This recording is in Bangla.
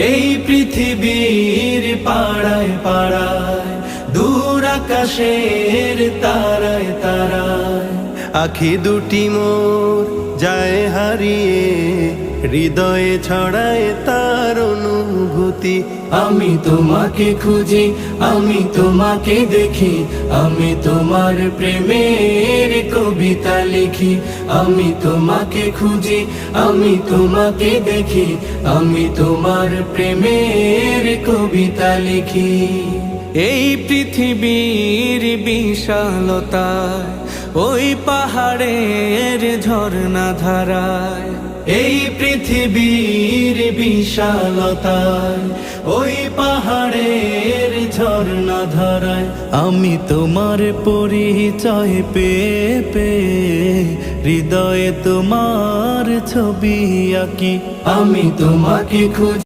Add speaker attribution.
Speaker 1: এই পৃথিবীর পাড়ায় পাড়ায়, দূর আকাশের তারায় তারায়, আখি দুটি মোর যায় হারিয়ে, হৃদয়ে ছড়ায় তার অনুভূতি। আমি তোমাকে খুঁজি, আমি তোমাকে দেখি, আমি তোমার প্রেমের কবিতা লিখি। আমি তোমাকে খুঁজি, আমি তোমাকে দেখি, আমি তোমার প্রেমের কবিতা লিখি। এই পৃথিবীর বিশালতায়, ওই পাহাড়ের ঝর্ণা ধারায়, এই পৃথিবীর বিশালতায়, ওই পাহাড়ের ঝর্ণা ধারায়, আমি তোমার পরিচয় পেয়ে পেয়ে, হৃদয়ে তোমার ছবি আঁকি। আমি তোমাকে খুঁজি।